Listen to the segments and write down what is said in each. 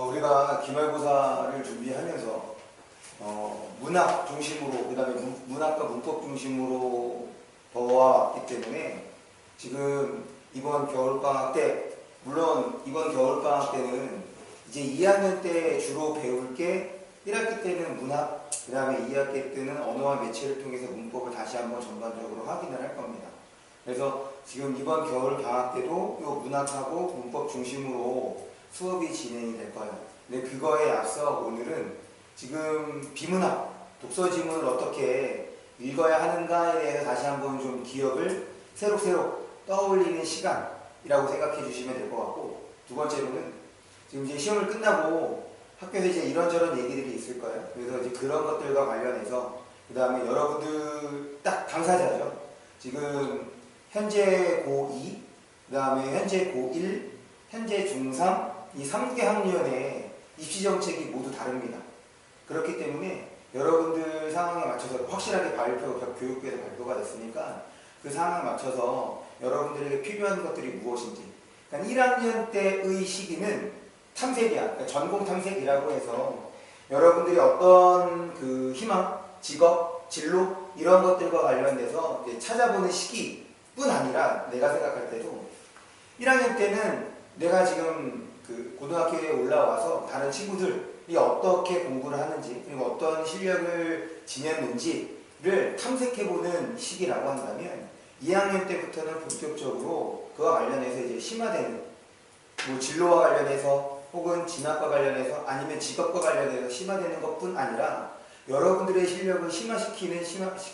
우리가 기말고사를 준비하면서 문학 중심으로, 그 다음에 문학과 문법 중심으로 보아왔기 때문에 지금 이번 겨울방학 때, 물론 이번 겨울방학 때는 이제 2학년 때 주로 배울 게 1학기 때는 문학, 그 다음에 2학기 때는 언어와 매체를 통해서 문법을 다시 한번 전반적으로 확인을 할 겁니다. 그래서 지금 이번 겨울 방학 때도 이 문학하고 문법 중심으로 수업이 진행이 될 거예요. 근데 그거에 앞서 오늘은 지금 비문학, 독서 지문을 어떻게 읽어야 하는가에 대해서 다시 한번 좀 기억을 새록새록 떠올리는 시간이라고 생각해 주시면 될 것 같고, 두 번째로는 지금 이제 시험을 끝나고 학교에서 이제 이런저런 얘기들이 있을 거예요. 그래서 이제 그런 것들과 관련해서, 그 다음에 여러분들 딱 당사자죠. 지금 현재 고2, 그 다음에 현재 고1, 현재 중3, 이 3개 학년의 입시정책이 모두 다릅니다. 그렇기 때문에 여러분들 상황에 맞춰서 확실하게 교육부에서 발표가 됐으니까 그 상황에 맞춰서 여러분들에게 필요한 것들이 무엇인지, 그러니까 1학년 때의 시기는 탐색이야. 그러니까 전공 탐색이라고 해서 여러분들이 어떤 그 희망, 직업, 진로 이런 것들과 관련돼서 이제 찾아보는 시기뿐 아니라, 내가 생각할 때도 1학년 때는 내가 지금 그 고등학교에 올라와서 다른 친구들이 어떻게 공부를 하는지, 그리고 어떤 실력을 지녔는지를 탐색해보는 시기라고 한다면, 2학년 때부터는 본격적으로 그와 관련해서 이제 심화되는, 뭐 진로와 관련해서 혹은 진학과 관련해서 아니면 직업과 관련해서 심화되는 것뿐 아니라 여러분들의 실력을 심화시키는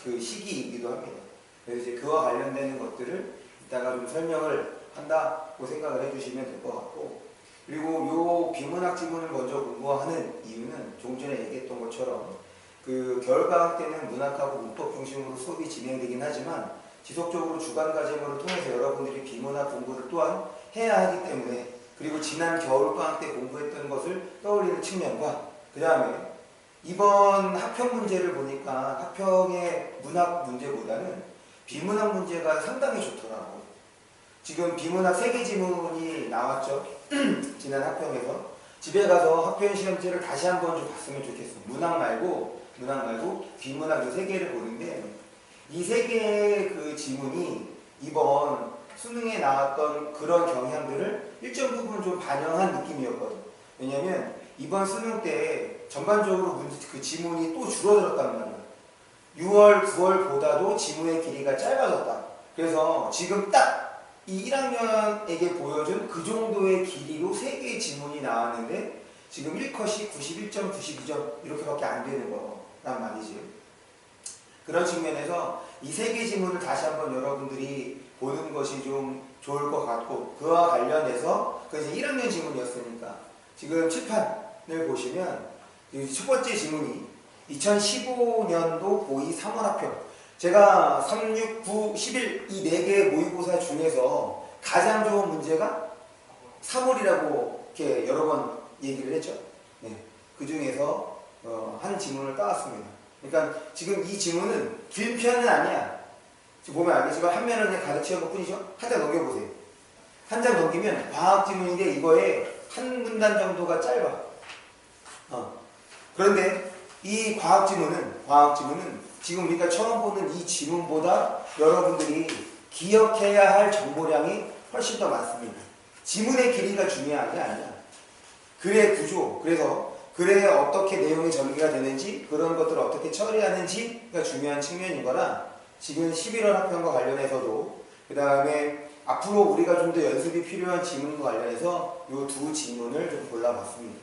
그 시기이기도 합니다. 그래서 이제 그와 관련되는 것들을 이따가 좀 설명을 한다고 생각을 해주시면 될 것 같고, 그리고 요 비문학 지문을 먼저 공부하는 이유는 조금 전에 얘기했던 것처럼 그 겨울방학 때는 문학하고 문법 중심으로 수업이 진행되긴 하지만 지속적으로 주간 과제물을 통해서 여러분들이 비문학 공부를 또한 해야 하기 때문에, 그리고 지난 겨울방학 때 공부했던 것을 떠올리는 측면과, 그 다음에 이번 학평 문제를 보니까 학평의 문학 문제보다는 비문학 문제가 상당히 좋더라고. 지금 비문학 3개 지문이 나왔죠. 지난 학평에서. 집에 가서 학평 시험지를 다시 한번 좀 봤으면 좋겠어. 문학 말고 비문학 이 3개를 보는데, 이 3개의 그 지문이 이번 수능에 나왔던 그런 경향들을 일정 부분 좀 반영한 느낌이었거든. 왜냐면 이번 수능 때 전반적으로 그 지문이 또 줄어들었단 말이야. 6월, 9월보다도 지문의 길이가 짧아졌다. 그래서 지금 딱 이 1학년에게 보여준 그 정도의 길이로 3개의 지문이 나왔는데 지금 1컷이 91.92점 이렇게밖에 안 되는 거란 말이지. 그런 측면에서 이 3개 지문을 다시 한번 여러분들이 보는 것이 좀 좋을 것 같고, 그와 관련해서 그 이제 1학년 지문이었으니까 지금 칠판을 보시면 첫 번째 지문이 2015년도 고2 3월 학평, 제가 3, 6, 9, 11 이 4개의 모의고사 중에서 가장 좋은 문제가 3월이라고 이렇게 여러 번 얘기를 했죠. 네. 그 중에서 한 지문을 따왔습니다. 그러니까 지금 이 지문은 긴 편은 아니야. 지금 보면 알겠지만 한 면을 그냥 가득 채운 것 뿐이죠. 한 장 넘겨보세요. 한 장 넘기면 과학 지문인데 이거에 한 문단 정도가 짧아. 그런데 이 과학 지문은 지금 우리가 처음 보는 이 지문보다 여러분들이 기억해야 할 정보량이 훨씬 더 많습니다. 지문의 길이가 중요한 게 아니야. 글의 구조, 그래서 글에 어떻게 내용이 전개가 되는지, 그런 것들을 어떻게 처리하는지가 중요한 측면이거나, 지금 11월 학평과 관련해서도, 그 다음에 앞으로 우리가 좀 더 연습이 필요한 지문과 관련해서 이 2 지문을 좀 골라봤습니다.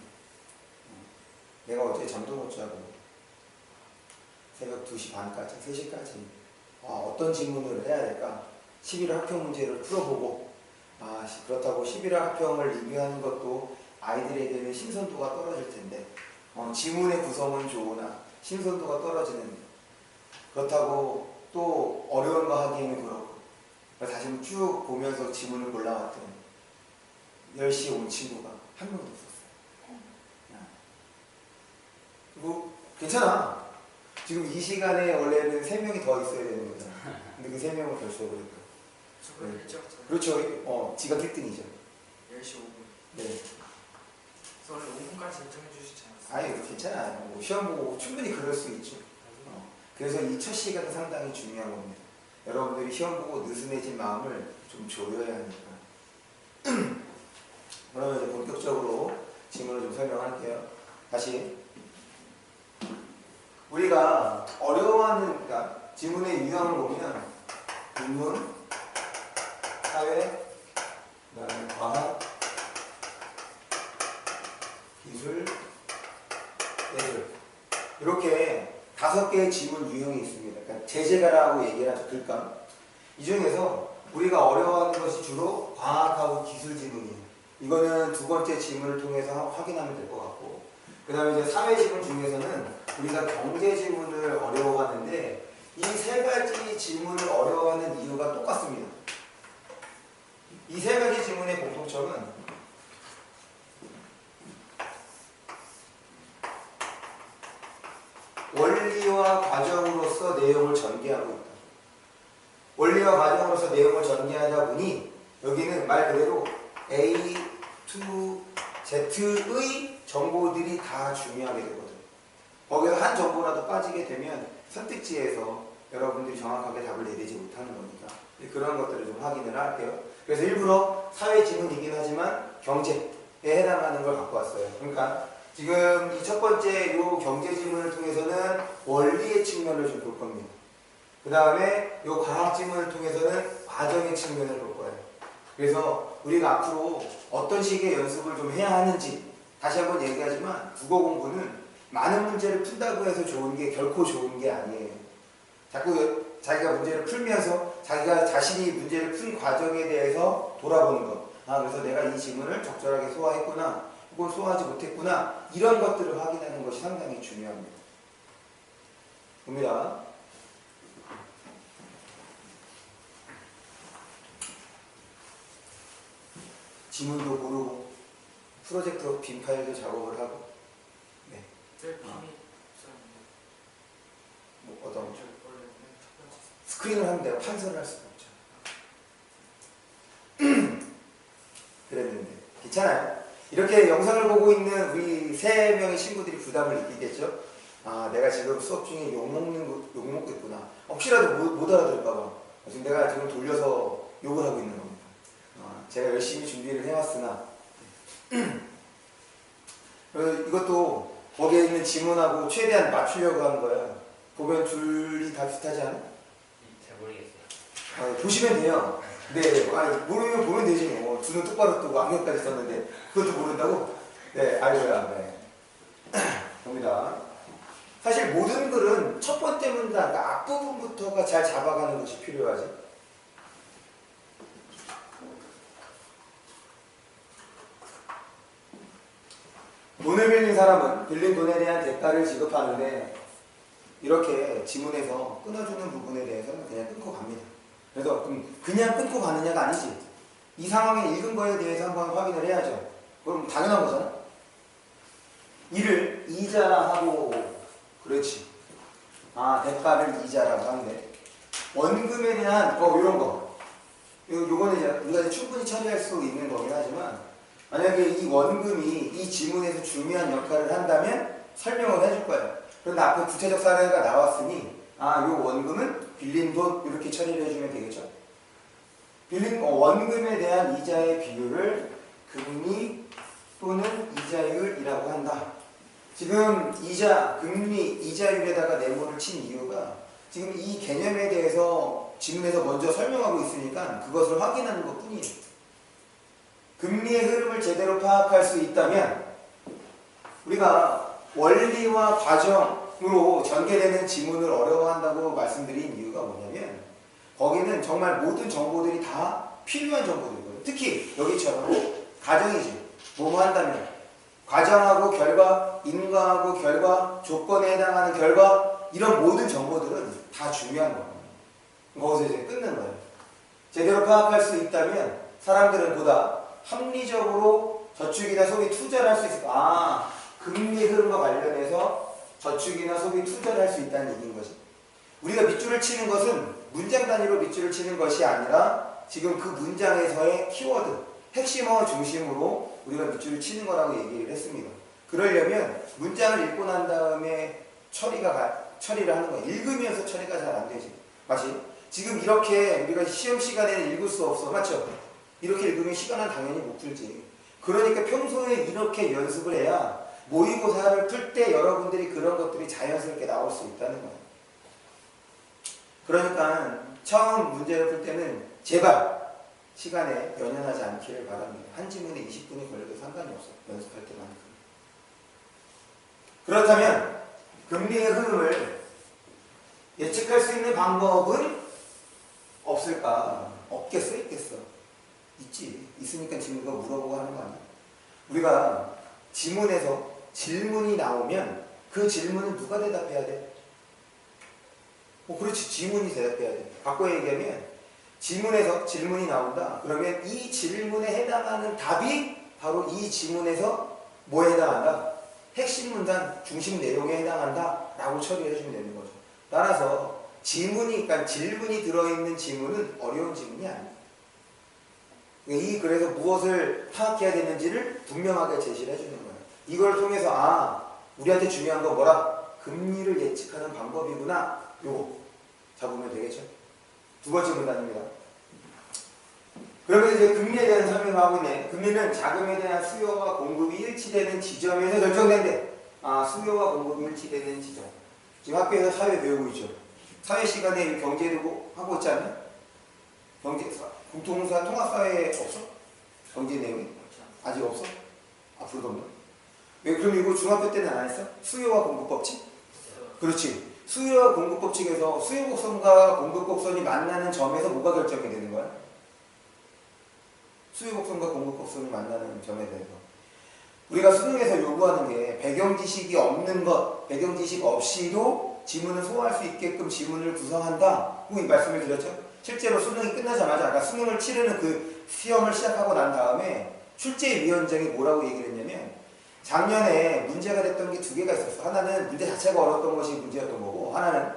내가 어제 잠도 못 자고 새벽 2시 반까지, 3시까지 어떤 지문을 해야 될까? 11월 학평 문제를 풀어보고, 그렇다고 11월 학평을 리뷰하는 것도 아이들에게는 신선도가 떨어질 텐데, 지문의 구성은 좋으나 신선도가 떨어지는, 그렇다고 또 어려운 거 하기에는 그렇고, 다시 쭉 보면서 지문을 골라왔더니 10시에 온 친구가 한 명도 없었어요. 그리고 괜찮아. 지금 이 시간에 원래는 3명이 더 있어야 되는 거잖아. 근데 그 3명을 결석을 했다. 그렇죠. 지가 1등이죠. 10시 5분. 네. 그래서 원래 5분 지금까지 인정해 주시지 않았어요? 아니 괜찮아요. 뭐 시험 보고 충분히 그럴 수 있죠. 그래서 이 첫 시간이 상당히 중요한 겁니다. 여러분들이 시험 보고 느슨해진 마음을 좀 조여야 하니까. 그러면 이제 본격적으로 질문을 좀 설명할게요. 다시 우리가 어려워하는 그러니까 지문의 유형을 보면 인문, 사회, 그다음에 과학, 기술, 예술 이렇게 5개의 지문 유형이 있습니다. 그러니까 제재가라고 얘기를 하죠. 글감. 이 중에서 우리가 어려워하는 것이 주로 과학하고 기술 지문이에요. 이거는 두 번째 지문을 통해서 확인하면 될 것 같고, 그 다음에 이제 사회 지문 중에서는 우리가 경제 지문을 어려워하는데 이 3가지 지문을 어려워하는 이유가 똑같습니다. 이 3가지 지문의 공통점은 원리와 과정으로서 내용을 전개하고 있다. 원리와 과정으로서 내용을 전개하다 보니 여기는 말 그대로 A to Z의 정보들이 다 중요하게 되거든요. 거기서 한 정보라도 빠지게 되면 선택지에서 여러분들이 정확하게 답을 내리지 못하는 거니까 그런 것들을 좀 확인을 할게요. 그래서 일부러 사회 지문이긴 하지만 경제에 해당하는 걸 갖고 왔어요. 그러니까 지금 이 첫 번째 요 경제 지문을 통해서는 원리의 측면을 좀 볼 겁니다. 그 다음에 요 과학 지문을 통해서는 과정의 측면을 볼 거예요. 그래서 우리가 앞으로 어떤 식의 연습을 좀 해야 하는지 다시 한번 얘기하지만 국어 공부는 많은 문제를 푼다고 해서 좋은 게 결코 좋은 게 아니에요. 자꾸 자기가 문제를 풀면서 자기가 자신이 문제를 푼 과정에 대해서 돌아보는 것. 아, 그래서 내가 이 지문을 적절하게 소화했구나, 혹은 소화하지 못했구나, 이런 것들을 확인하는 것이 상당히 중요합니다. 봅니다. 지문도 모르고 프로젝터 빈 파일도 작업을 하고. 네. 제일 빈이 뭐 어떤 스크린을 하면 내가 판서를 할 수가 없죠. 그랬는데 괜찮아요. 이렇게 영상을 보고 있는 우리 3명의 친구들이 부담을 느끼겠죠. 아, 내가 지금 수업 중에 욕먹고 있구나. 혹시라도 못 알아들을까봐 지금 내가 지금 돌려서 욕을 하고 있는 겁니다. 제가 열심히 준비를 해왔으나 이것도 거기에 있는 지문하고 최대한 맞추려고 하는 거야. 보면 둘이 다 비슷하지 않아? 잘 모르겠어요. 보시면 돼요. 네, 아니, 모르면 보면 되지 뭐. 눈은 똑바로 뜨고 안경까지 썼는데 그것도 모른다고? 네, 아이고야. 네. 봅니다. 사실 모든 글은 첫 번째 문단, 그러니까 앞부분부터가 잘 잡아가는 것이 필요하지. 돈을 빌린 사람은 빌린 돈에 대한 대가를 지급하는데 이렇게 지문에서 끊어주는 부분에 대해서는 그냥 끊고 갑니다. 그래서 그냥 끊고 가느냐가 아니지. 이 상황에 읽은 거에 대해서 한번 확인을 해야죠. 그럼 당연한 거잖아. 이를 이자라 하고, 그렇지. 아, 대가를 이자라고 하는데 원금에 대한 이런 거. 요거는 이제 우리가 충분히 처리할 수 있는 거긴 하지만 만약에 이 원금이 이 지문에서 중요한 역할을 한다면 설명을 해줄 거예요. 그런데 앞에 구체적 사례가 나왔으니 요 원금은 빌린 돈 이렇게 처리를 해주면 되겠죠. 빌린 원금에 대한 이자의 비율을 금리 또는 이자율이라고 한다. 지금 금리, 이자율에다가 네모를 친 이유가 지금 이 개념에 대해서 지문에서 먼저 설명하고 있으니까 그것을 확인하는 것 뿐이에요. 금리의 흐름을 제대로 파악할 수 있다면 우리가 원리와 과정으로 전개되는 지문을 어려워한다고 말씀드린 이유가 뭐냐면 거기는 정말 모든 정보들이 다 필요한 정보들이거든요. 특히 여기처럼 가정이지. 뭐뭐 한다면 과정하고 결과, 인과하고 결과, 조건에 해당하는 결과, 이런 모든 정보들은 다 중요한 거예요. 거기서 이제 끊는 거예요. 제대로 파악할 수 있다면 사람들은 보다 합리적으로 저축이나 소비 투자를 할 수 있을 거야. 금리 흐름과 관련해서 저축이나 소비 투자를 할 수 있다는 얘기인 거지. 우리가 밑줄을 치는 것은 문장 단위로 밑줄을 치는 것이 아니라 지금 그 문장에서의 키워드, 핵심어 중심으로 우리가 밑줄을 치는 거라고 얘기를 했습니다. 그러려면 문장을 읽고 난 다음에 처리를 하는 거야. 읽으면서 처리가 잘 안 되지. 맞지? 지금 이렇게 우리가 시험 시간에는 읽을 수 없어. 맞죠? 이렇게 읽으면 시간은 당연히 못 풀지. 그러니까 평소에 이렇게 연습을 해야 모의고사를 풀 때 여러분들이 그런 것들이 자연스럽게 나올 수 있다는 거야. 그러니까 처음 문제를 풀 때는 제발 시간에 연연하지 않기를 바랍니다. 한 지문에 20분이 걸려도 상관이 없어. 연습할 때만큼. 그렇다면 금리의 흐름을 예측할 수 있는 방법은 없을까? 없겠어? 있겠어? 있지. 있으니까 지금 이거 물어보고 하는 거 아니야? 우리가 지문에서 질문이 나오면 그 질문은 누가 대답해야 돼? 그렇지. 지문이 대답해야 돼. 바꿔 얘기하면 지문에서 질문이 나온다. 그러면 이 질문에 해당하는 답이 바로 이 지문에서 뭐에 해당한다? 핵심 문단, 중심 내용에 해당한다 라고 처리해 주면 되는 거죠. 따라서 그러니까 질문이 들어있는 지문은 어려운 지문이 아닙니다. 그래서 무엇을 파악해야 되는지를 분명하게 제시를 해주는 거예요. 이걸 통해서 우리한테 중요한 거 뭐라? 금리를 예측하는 방법이구나. 요거 잡으면 되겠죠. 두 번째 문단입니다. 그러면 이제 금리에 대한 설명을 하고 있네. 금리는 자금에 대한 수요와 공급이 일치되는 지점에서 결정된대. 수요와 공급이 일치되는 지점. 지금 학교에서 사회 배우고 있죠. 사회 시간에 경제도 하고 있지 않나? 공통사 통합사회 없어? 경제 내용이? 아직 없어? 앞으로도 없나? 왜 그럼 이거 중학교 때는 안 했어? 수요와 공급 법칙? 그렇지. 수요와 공급 법칙에서 수요 곡선과 공급 곡선이 만나는 점에서 뭐가 결정이 되는 거야? 수요 곡선과 공급 곡선이 만나는 점에 대해서 우리가 수능에서 요구하는 게 배경 지식이 없는 것, 배경 지식 없이도 지문을 소화할 수 있게끔 지문을 구성한다. 이 말씀을 드렸죠. 실제로 수능이 끝나자마자 아까 수능을 치르는 그 시험을 시작하고 난 다음에 출제위원장이 뭐라고 얘기를 했냐면 작년에 문제가 됐던 게 두 개가 있었어. 하나는 문제 자체가 어려웠던 것이 문제였던 거고 하나는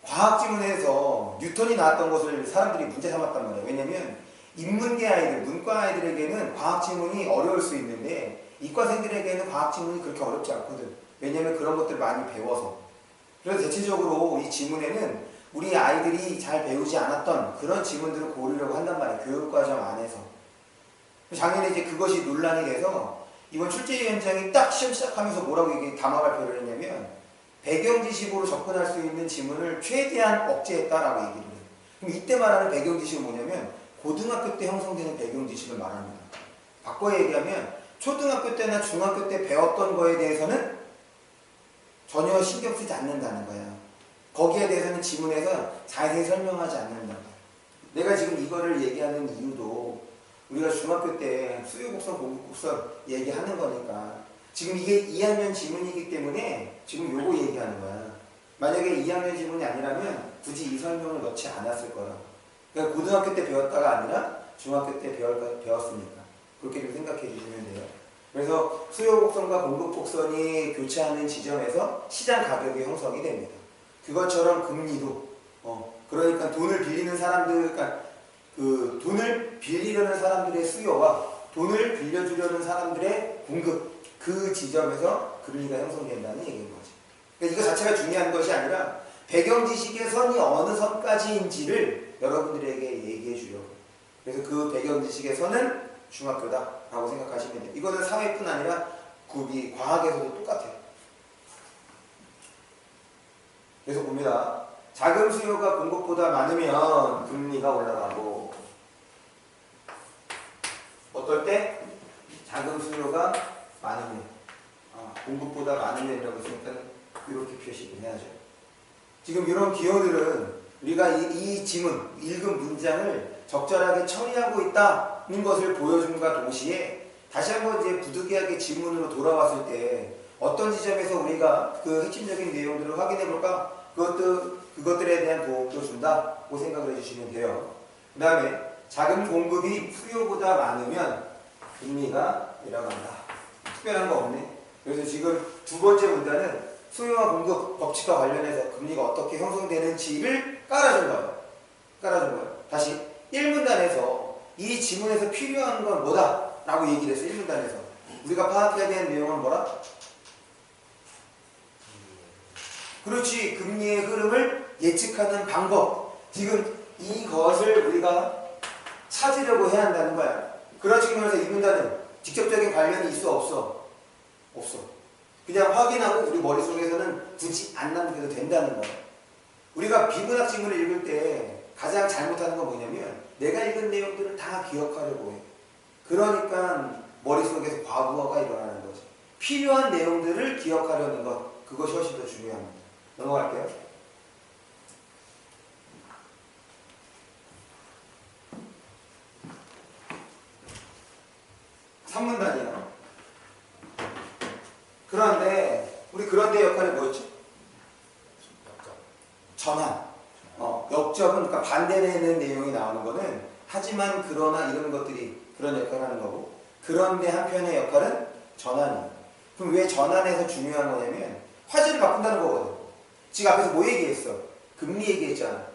과학 지문에서 뉴턴이 나왔던 것을 사람들이 문제 삼았단 말이에요. 왜냐면 인문계 아이들, 문과 아이들에게는 과학 지문이 어려울 수 있는데 이과생들에게는 과학 지문이 그렇게 어렵지 않거든. 왜냐면 그런 것들 많이 배워서. 그래서 대체적으로 이 지문에는 우리 아이들이 잘 배우지 않았던 그런 지문들을 고르려고 한단 말이에요. 교육과정 안에서. 작년에 이제 그것이 논란이 돼서 이번 출제위원장이 딱 시험 시작하면서 뭐라고 이게 담화 발표를 했냐면 배경 지식으로 접근할 수 있는 지문을 최대한 억제했다라고 얘기를 해요. 그럼 이때 말하는 배경 지식은 뭐냐면 고등학교 때 형성되는 배경 지식을 말합니다. 바꿔 얘기하면 초등학교 때나 중학교 때 배웠던 거에 대해서는 전혀 신경 쓰지 않는다는 거야. 거기에 대해서는 지문에서 자세히 설명하지 않는다. 내가 지금 이거를 얘기하는 이유도 우리가 중학교 때 수요곡선, 공급곡선 얘기하는 거니까 지금 이게 2학년 지문이기 때문에 지금 요거 얘기하는 거야. 만약에 2학년 지문이 아니라면 굳이 이 설명을 넣지 않았을 거야. 그러니까 고등학교 때 배웠다가 아니라 중학교 때 배웠으니까 그렇게 좀 생각해 주시면 돼요. 그래서 수요곡선과 공급곡선이 교차하는 지점에서 시장 가격이 형성이 됩니다. 그것처럼 금리도 그러니까 돈을 빌리는 사람들, 그러니까 그 돈을 빌리려는 사람들의 수요와 돈을 빌려주려는 사람들의 공급, 그 지점에서 금리가 형성된다는 얘기인 거지. 그러니까 이거 자체가 중요한 것이 아니라 배경 지식의 선이 어느 선까지인지를 여러분들에게 얘기해 주려고. 그래서 그 배경 지식의 선은 중학교다라고 생각하시면 돼요. 이거는 사회뿐 아니라 과학에서도 똑같아요. 그래서 봅니다. 자금 수요가 공급보다 많으면 금리가 올라가고 어떨 때? 자금 수요가 많으면 공급보다 많으면이라고 했으니까 이렇게 표시를 해야죠. 지금 이런 기호들은 우리가 이 지문, 읽은 문장을 적절하게 처리하고 있다는 것을 보여줌과 동시에 다시 한번 이제 부득이하게 지문으로 돌아왔을 때 어떤 지점에서 우리가 그 핵심적인 내용들을 확인해 볼까? 그것들에 대한 도움도 준다고 생각을 해주시면 돼요. 그 다음에 자금 공급이 수요보다 많으면 금리가 내려간다. 특별한 거 없네. 그래서 지금 두 번째 문단은 수요와 공급 법칙과 관련해서 금리가 어떻게 형성되는지를 깔아준 거예요. 다시 1문단에서 이 지문에서 필요한 건 뭐다? 라고 얘기를 했어요. 1문단에서. 우리가 파악해야 되는 내용은 뭐라? 그렇지. 금리의 흐름을 예측하는 방법. 지금 이것을 우리가 찾으려고 해야 한다는 거야. 그런 측면에서 이 문단은 직접적인 관련이 있어 없어? 없어. 그냥 확인하고 우리 머릿속에서는 굳이 안 남겨도 된다는 거야. 우리가 비문학 지문을 읽을 때 가장 잘못하는 건 뭐냐면 내가 읽은 내용들을 다 기억하려고 해. 그러니까 머릿속에서 과부하가 일어나는 거지. 필요한 내용들을 기억하려는 것, 그것이 훨씬 더 중요합니다. 넘어갈게요. 삼문단이야. 그런데 우리 그런데 역할이 뭐였지? 역적. 전환. 역적은 그러니까 반대되는 내용이 나오는 거는 하지만 그러나 이런 것들이 그런 역할을 하는 거고, 그런데 한편의 역할은 전환이에요. 그럼 왜 전환에서 중요한 거냐면 화제를 바꾼다는 거거든. 지금 앞에서 뭐 얘기했어? 금리 얘기했잖아.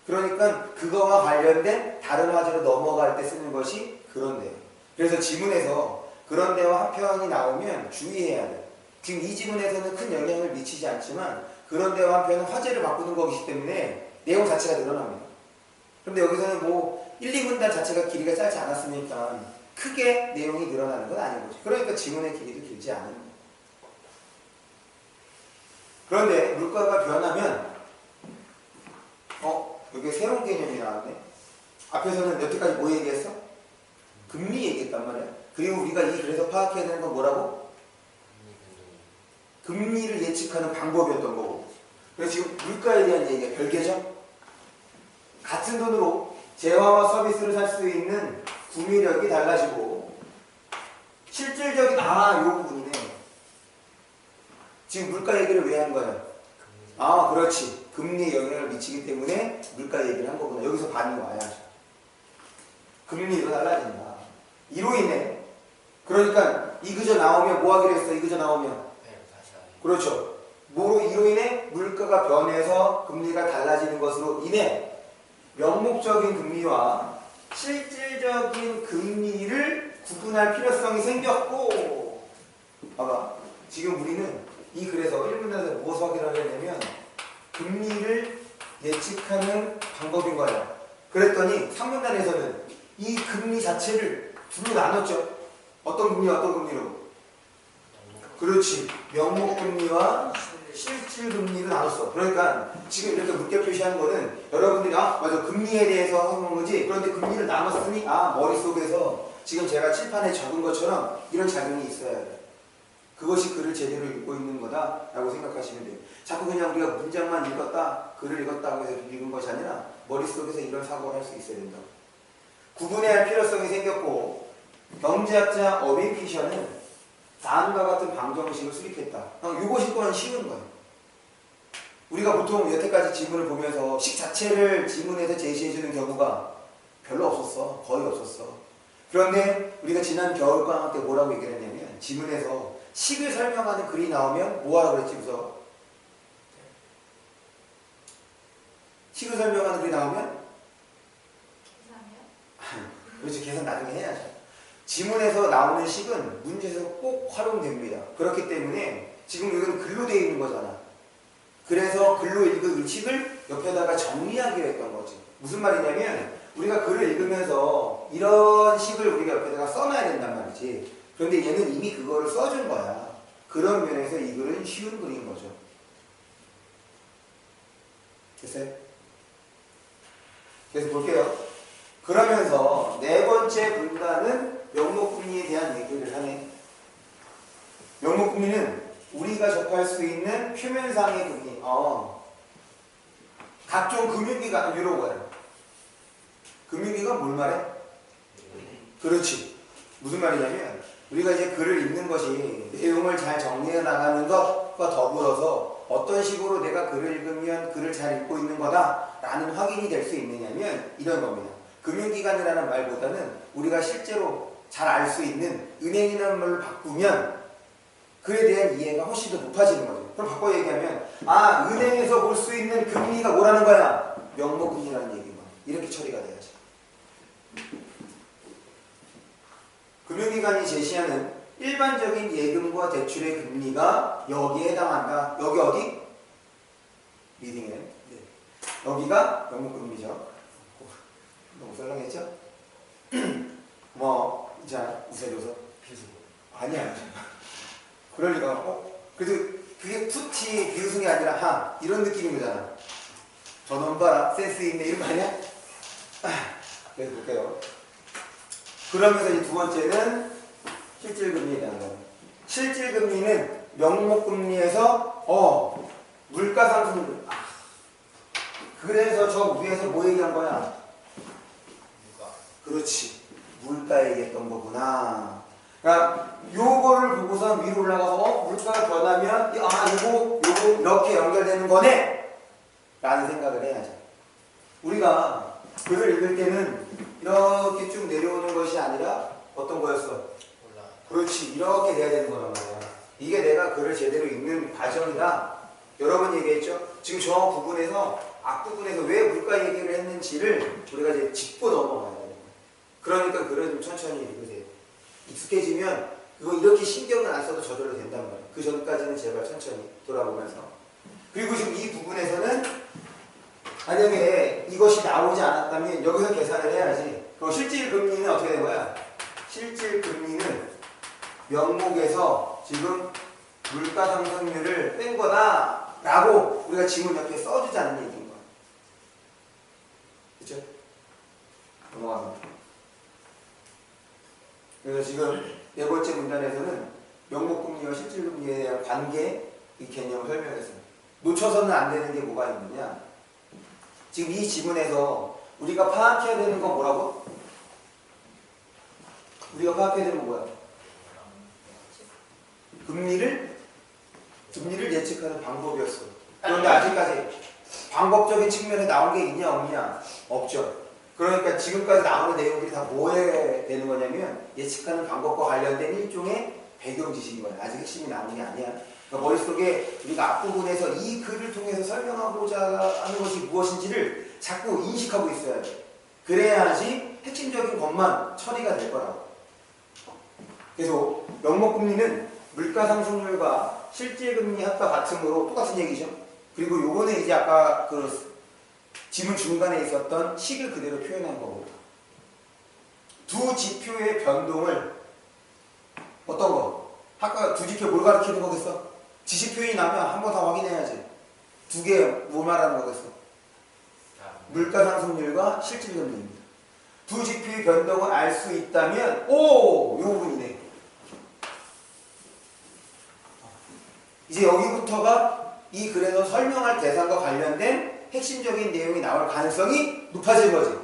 그러니까 그거와 관련된 다른 화제로 넘어갈 때 쓰는 것이 그런데. 그래서 지문에서 그런데와 한편이 나오면 주의해야 돼. 지금 이 지문에서는 큰 영향을 미치지 않지만 그런데와 한편은 화제를 바꾸는 거기 때문에 내용 자체가 늘어납니다. 그런데 여기서는 뭐 1, 2문단 자체가 길이가 짧지 않았으니까 크게 내용이 늘어나는 건 아닌 거지. 그러니까 지문의 길이도 길지 않은 거예요. 그런데 물가가 변하면 여기 새로운 개념이 나왔네. 앞에서는 여태까지 뭐 얘기했어? 금리 얘기했단 말이야. 그리고 우리가 이 글에서 파악해야 되는 건 뭐라고? 금리를 예측하는 방법이었던 거고. 그래서 지금 물가에 대한 얘기가 별개죠. 같은 돈으로 재화와 서비스를 살 수 있는 구매력이 달라지고 실질적인 요 부분이네. 지금 물가 얘기를 왜 한 거야? 그렇지. 금리에 영향을 미치기 때문에 물가 얘기를 한 거구나. 여기서 반이 와야죠. 금리도 달라진다. 이로 인해 그러니까 이그저 나오면 뭐 하기로 했어? 이그저 나오면 그렇죠. 이로 인해 물가가 변해서 금리가 달라지는 것으로 인해 명목적인 금리와 실질적인 금리를 구분할 필요성이 생겼고, 봐봐. 지금 우리는 이 글에서 1문단에서 무엇을 확인하려냐면 금리를 예측하는 방법인 거야. 그랬더니 3문단에서는 이 금리 자체를 둘로 나눴죠. 어떤 금리와 어떤 금리로? 그렇지. 명목금리와 실질금리로 나눴어. 그러니까 지금 이렇게 물개 표시한 거는 여러분들이 맞아. 금리에 대해서 하는 거지. 그런데 금리를 나눴으니 머릿속에서 지금 제가 칠판에 적은 것처럼 이런 작용이 있어야 돼. 그것이 글을 제대로 읽고 있는 거다라고 생각하시면 돼요. 자꾸 그냥 우리가 문장만 읽었다, 글을 읽었다고 해서 읽은 것이 아니라 머릿속에서 이런 사고를 할 수 있어야 된다. 구분해야 할 필요성이 생겼고, 경제학자 어빈 피셔는 다음과 같은 방정식을 수립했다. 이것이 또한 쉬운 거예요. 우리가 보통 여태까지 지문을 보면서 식 자체를 지문에서 제시해주는 경우가 별로 없었어. 거의 없었어. 그런데 우리가 지난 겨울방학 때 뭐라고 얘기를 했냐면 지문에서 식을 설명하는 글이 나오면 뭐하라고 그랬지? 우선 식을 설명하는 글이 나오면 그렇지. 계산 나중에 해야죠. 지문에서 나오는 식은 문제에서 꼭 활용됩니다. 그렇기 때문에 지금 이건 글로 되어 있는 거잖아. 그래서 글로 읽은 식을 옆에다가 정리하기로 했던 거지. 무슨 말이냐면 우리가 글을 읽으면서 이런 식을 우리가 옆에다가 써놔야 된단 말이지. 그런데 얘는 이미 그거를 써준 거야. 그런 면에서 이 글은 쉬운 글인 거죠. 됐어요? 계속 볼게요. 그러면서 네 번째 문단은 명목금리에 대한 얘기를 하네. 명목금리는 우리가 접할 수 있는 표면상의 금리. 각종 금융기관, 이런 거예요. 금융기관 뭘 말해? 그렇지. 무슨 말이냐면 우리가 이제 글을 읽는 것이 내용을 잘 정리해 나가는 것과 더불어서 어떤 식으로 내가 글을 읽으면 글을 잘 읽고 있는 거다라는 확인이 될 수 있느냐면 이런 겁니다. 금융기관이라는 말보다는 우리가 실제로 잘 알 수 있는 은행이라는 말로 바꾸면 그에 대한 이해가 훨씬 더 높아지는 거죠. 그럼 바꿔 얘기하면 은행에서 볼 수 있는 금리가 뭐라는 거야? 명목금리라는 얘기만. 이렇게 처리가 돼야지. 금융기관이 제시하는 일반적인 예금과 대출의 금리가 여기에 해당한다. 여기 어디? 리딩은. 네. 여기가 명목금리죠. 너무 썰렁했죠? 뭐, 자, 우세조서. 필수. 아니야. 그럴 리가. 그래도 그게 푸티 비웃음이 아니라 하 이런 느낌인 거잖아. 저놈 봐라 센스 있네 이런 거 아니야? 그래서 볼게요. 그러면서 이제 두 번째는 실질금리에 대한 거. 실질금리는 명목금리에서 물가상승률. 그래서 저 위에서 뭐 얘기한 거야? 누가? 그렇지. 물가 얘기했던 거구나. 그러니까 요거를 보고서 위로 올라가서 물가가 변하면 요거 이렇게 연결되는 거네 라는 생각을 해야죠. 우리가 글을 읽을 때는 이렇게 쭉 내려오는 것이 아니라 어떤 거였어? 몰라. 그렇지. 이렇게 돼야 되는 거란 말이야. 이게 내가 글을 제대로 읽는 과정이다. 여러 번 얘기했죠. 지금 저 부분에서 앞부분에서 왜 물가 얘기를 했는지를 우리가 이제 짚고 넘어가야 돼요. 그러니까 글을 좀 천천히 읽으세요. 익숙해지면 그거 이렇게 신경을 안 써도 저절로 된단 말이에요. 그 전까지는 제발 천천히 돌아보면서. 그리고 지금 이 부분에서는 만약에 이것이 나오지 않았다면 여기서 계산을 해야지. 그럼 실질금리는 어떻게 된 거야? 실질금리는 명목에서 지금 물가 상승률을 뺀 거다 라고 우리가 지문 옆에 써주지 않는 얘기인 거야. 그쵸? 넘어갑니다. 그래서 지금 네 번째 문단에서는 명목금리와 실질금리에 대한 관계, 이 개념을 설명했어요. 놓쳐서는 안 되는 게 뭐가 있느냐? 지금 이 지문에서 우리가 파악해야 되는 건 뭐라고? 우리가 파악해야 되는 건 뭐야? 금리를 예측하는 방법이었어. 그런데 아직까지 방법적인 측면에 나온 게 있냐 없냐? 없죠. 그러니까 지금까지 나오는 내용들이 다 뭐에 되는 거냐면 예측하는 방법과 관련된 일종의 배경 지식인 거야. 아직 핵심이 나오는 게 아니야. 그러니까 머릿속에 우리가 앞부분에서 이 글을 통해서 설명하고자 하는 것이 무엇인지를 자꾸 인식하고 있어야 돼. 그래야지 핵심적인 것만 처리가 될 거라고. 그래서 명목금리는 물가상승률과 실질금리 합과 같으므로 똑같은 얘기죠. 그리고 요거는 이제 아까 그 지문 중간에 있었던 식을 그대로 표현한 거고, 두 지표의 변동을 어떤 거? 아까 두 지표 뭘 가리키는 거겠어? 지시 표현이 나면 한 번 더 확인해야지. 두 개 뭐 말하는 거겠어? 물가상승률과 실질금리입니다. 두 지표의 변동을 알 수 있다면 요 부분이네. 이제 여기부터가 이 글에서 설명할 대상과 관련된 핵심적인 내용이 나올 가능성이 높아진 거지.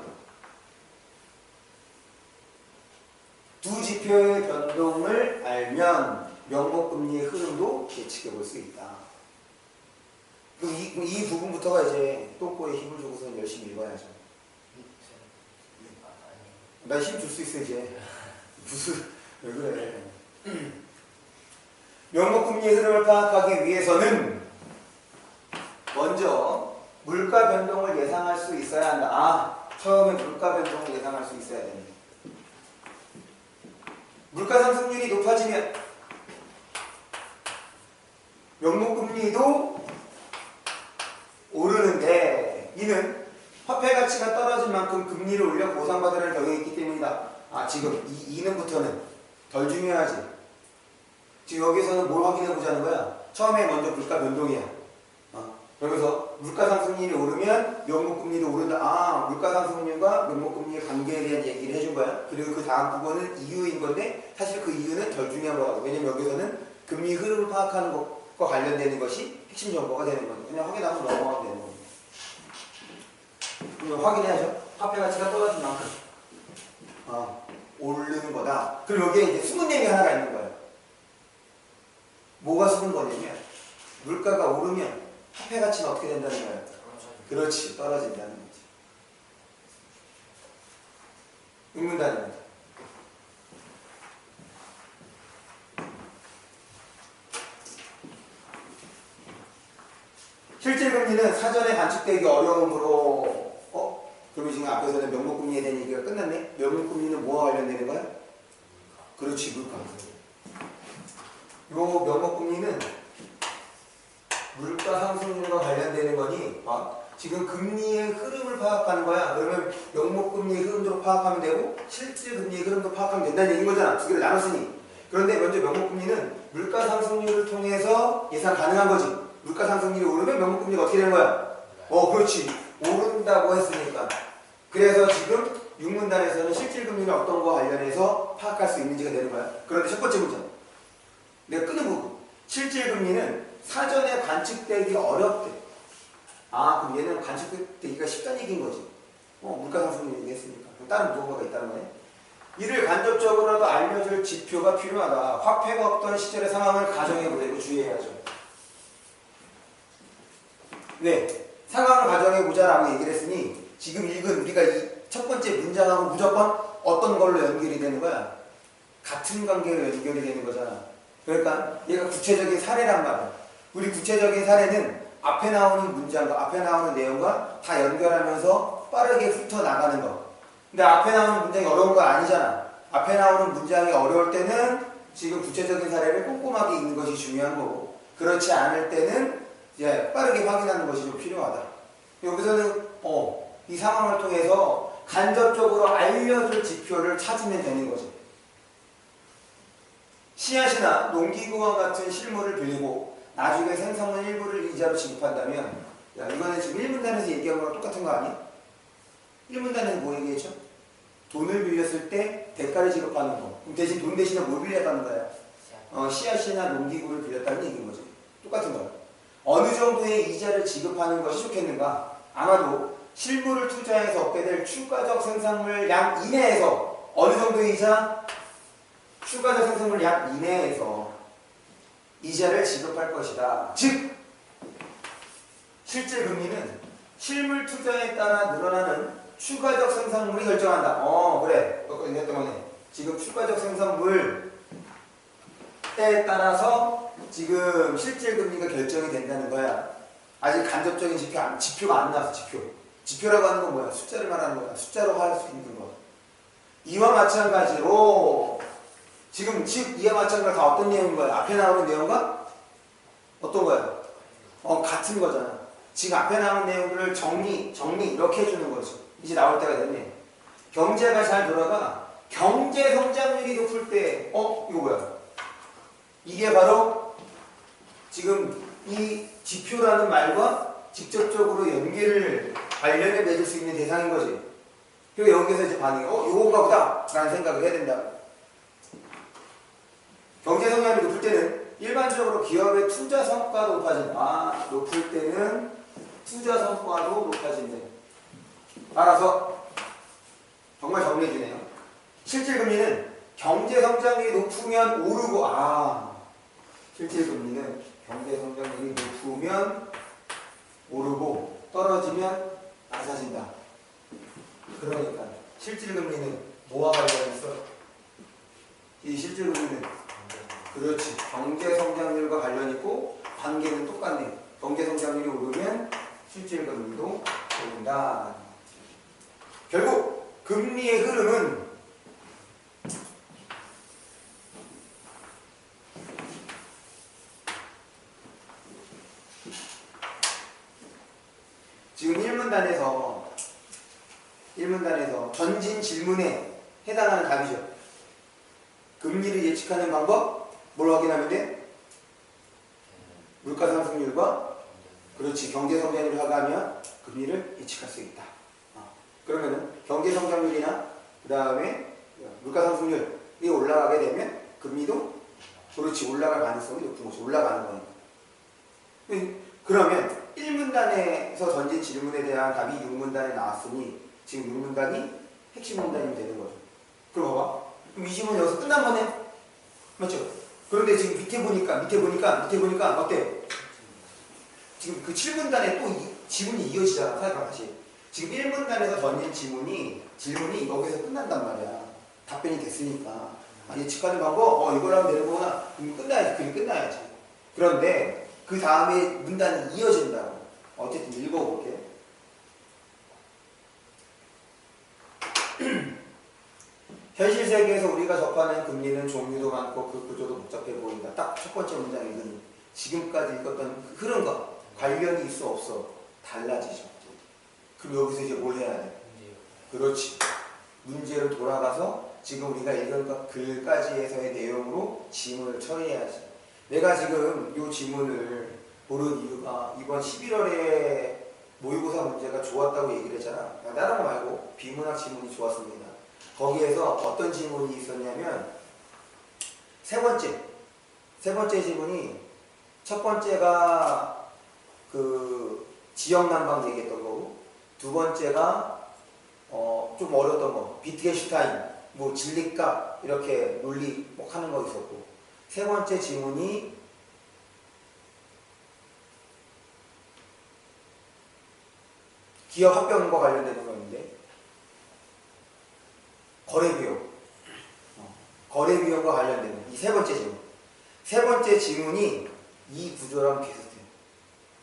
두 지표의 변동을 알면 명목금리의 흐름도 예측해 볼 수 있다. 그럼 이 부분부터가 이제 똥꼬에 힘을 주고서 열심히 읽어야죠. 나 힘 줄 수 있어 이제. 무슨 왜 그래? 명목금리의 흐름을 파악하기 위해서는 먼저 물가 변동을 예상할 수 있어야 한다. 처음에 물가 변동을 예상할 수 있어야 됩니다. 물가 상승률이 높아지면 명목금리도 오르는데 이는 화폐 가치가 떨어진 만큼 금리를 올려 보상받으라는 경향이 있기 때문이다. 지금 이는부터는 덜 중요하지. 지금 여기서는 뭘 확인해 보자는 거야? 처음에 먼저 물가 변동이야. 그러면서 물가 상승률이 오르면 명목금리도 오른다. 물가 상승률과 명목금리의 관계에 대한 얘기를 해준 거야. 그리고 그 다음 부분은 이유인 건데 사실 그 이유는 덜 중요한 거라고. 왜냐면 여기서는 금리 흐름을 파악하는 것과 관련되는 것이 핵심 정보가 되는 거죠. 그냥 확인하고 넘어가면 되는 겁니다. 그럼 확인해야죠. 화폐 가치가 떨어진 만큼 오르는 거다. 그리고 여기에 이제 숨은 얘기 하나가 있는 거예요. 뭐가 숨은 거냐면 물가가 오르면 화폐 가치는 어떻게 된다는 거예요? 그렇지, 떨어진다는 거지. 읽는다는 거죠. 실질금리는 사전에 관측되기 어려우므로 그러면 지금 앞에서는 명목금리에 대한 얘기가 끝났네? 명목금리는 뭐와 관련되는 거야? 그렇지, 물가. 요 명목금리는 물가 상승률과 관련되는 거니 지금 금리의 흐름을 파악하는 거야. 그러면 명목금리의 흐름도 파악하면 되고 실질 금리의 흐름도 파악하면 된다는 얘기인 거잖아. 두 개를 나눴으니. 그런데 먼저 명목금리는 물가 상승률을 통해서 예상 가능한 거지. 물가 상승률이 오르면 명목금리가 어떻게 되는 거야? 그렇지. 오른다고 했으니까. 그래서 지금 육문단에서는 실질 금리는 어떤 거와 관련해서 파악할 수 있는지가 되는 거야. 그런데 첫 번째 문제. 내가 끄는 부분. 실질 금리는 사전에 관측되기 어렵대. 그럼 얘는 관측되기가 쉽다는 얘기인 거지. 물가 상승률 얘기했으니까. 다른 무언가가 있다는 거네. 이를 간접적으로라도 알려줄 지표가 필요하다. 화폐가 없던 시절의 상황을 가정해보자고 주의해야죠. 네, 상황을 가정해보자라고 얘기를 했으니 지금 읽은 우리가 이 첫 번째 문장하고 무조건 어떤 걸로 연결이 되는 거야? 같은 관계로 연결이 되는 거잖아. 그러니까 얘가 구체적인 사례란 말이야. 우리 구체적인 사례는 앞에 나오는 문장과 앞에 나오는 내용과 다 연결하면서 빠르게 훑어나가는 거. 근데 앞에 나오는 문장이 어려운 거 아니잖아. 앞에 나오는 문장이 어려울 때는 지금 구체적인 사례를 꼼꼼하게 읽는 것이 중요한 거고, 그렇지 않을 때는 이제 빠르게 확인하는 것이 좀 필요하다. 여기서는 이 상황을 통해서 간접적으로 알려줄 지표를 찾으면 되는 거죠. 씨앗이나 농기구와 같은 실물을 빌리고 나중에 생산물 일부를 이자로 지급한다면, 야, 이거는 지금 1문단에서 얘기한 거랑 똑같은 거 아니야? 1문단에서 뭐 얘기했죠? 돈을 빌렸을 때 대가를 지급하는 거. 그럼 대신 돈 대신에 뭘 빌렸다는 거야? 씨앗이나 농기구를 빌렸다는 얘기인 거죠. 똑같은 거야. 어느 정도의 이자를 지급하는 것이 좋겠는가? 아마도 실물을 투자해서 얻게 될 추가적 생산물 양 이내에서 어느 정도의 이자? 추가적 생산물 양 이내에서 이자를 지급할 것이다. 즉, 실질 금리는 실물 투자에 따라 늘어나는 추가적 생산물이 결정한다. 그래. 했던 거네. 지금 추가적 생산물에 따라서 지금 실질 금리가 결정이 된다는 거야. 아직 간접적인 지표가 안 나왔어. 지표라고 하는 건 뭐야? 숫자를 말하는 거야. 숫자로 할 수 있는 거. 이와 마찬가지로 지금 이와 마찬가지로 다 어떤 내용인 거야? 앞에 나오는 내용과 어떤 거야? 같은 거잖아. 지금 앞에 나오는 내용들을 정리 이렇게 해주는 거지. 이제 나올 때가 됐네. 경제가 잘 돌아가 경제 성장률이 높을 때 이거 뭐야? 이게 바로 지금 이 지표라는 말과 직접적으로 관련을 맺을 수 있는 대상인 거지. 그리고 여기서 이제 반응이 요건가 보다 라는 생각을 해야 된다. 경제 성장률이 높을 때는 일반적으로 기업의 투자 성과도 높아진다. 높을 때는 투자 성과도 높아진대. 따라서 정말 정리해주네요. 실질 금리는 경제 성장률이 높으면 오르고, 실질 금리는 경제 성장률이 높으면 오르고 떨어지면 낮아진다. 그러니까 실질 금리는 뭐와 관련해서? 이 실질 금리는 그렇지. 경제 성장률과 관련 있고 관계는 똑같네. 경제 성장률이 오르면 실질 금리도 오른다. 결국 금리의 흐름은 지금 1문단에서 전진 질문에 해당하는 답이죠. 금리를 예측하는 방법, 뭘 확인하면 돼? 물가 상승률과 그렇지 경제 성장률을 하면 금리를 예측할 수 있다. 그러면은 경제 성장률이나 그 다음에 물가 상승률이 올라가게 되면 금리도 그렇지 올라갈 가능성이 높은 것이 올라가는 거니까. 그러면 1문단에서 던진 질문에 대한 답이 6문단에 나왔으니 지금 6문단이 핵심 문단이 되는 거죠. 그럼 봐봐. 그럼 이 질문 여기서 끝난 거네. 맞죠? 그런데 지금 밑에 보니까 어때? 지금 그 7문단에 또 지문이 이어지잖아. 다시. 지금 1문단에서 던진 질문이 여기서 끝난단 말이야. 답변이 됐으니까. 예측하는 방법, 이걸 하면 되는 거구나. 그럼 끝나야지. 그런데 그 다음에 문단이 이어진다고. 어쨌든 읽어볼게. 현실 세계에서 우리가 접하는 금리는 종류도 많고 그 구조도 복잡해 보인다. 딱 첫 번째 문장 읽으니 지금까지 읽었던 그 흐름과 관련이 있어 없어 달라지죠. 그럼 여기서 이제 뭘 해야 돼? 그렇지. 문제로 돌아가서 지금 우리가 읽은 것 글까지 해서의 내용으로 지문을 처리해야지. 내가 지금 이 지문을 고른 이유가 이번 11월에 모의고사 문제가 좋았다고 얘기를 했잖아. 다른 거 말고 비문학 지문이 좋았습니다. 거기에서 어떤 지문이 있었냐면 세 번째 지문이 첫 번째가 그 지역 난방 얘기했던 거고, 두 번째가 좀 어려웠던 거 비트겐슈타인 뭐 진리값 이렇게 논리 뭐 하는 거 있었고, 세 번째 지문이 기업 합병과 관련되는 거였는데 거래비용과 관련되는 이 세 번째 지문. 세 번째 지문이 이 구조랑 비슷해요.